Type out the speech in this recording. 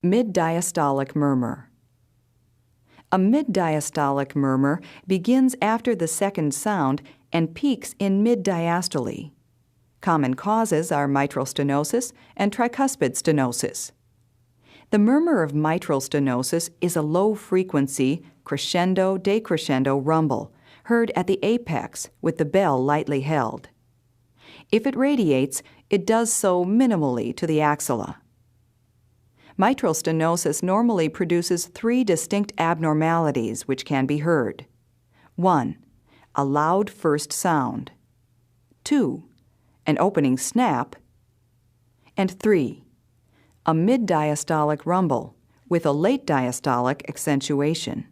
Mid-diastolic murmur. A mid-diastolic murmur begins after the second sound and peaks in mid-diastole. Common causes are mitral stenosis and tricuspid stenosis. The murmur of mitral stenosis is a low-frequency, crescendo-decrescendo rumble, heard at the apex with the bell lightly held. If it radiates, it does so minimally to the axilla. Mitral stenosis normally produces 3 distinct abnormalities which can be heard. 1. A loud first sound. 2. An opening snap. And 3. A mid-diastolic rumble with a late diastolic accentuation.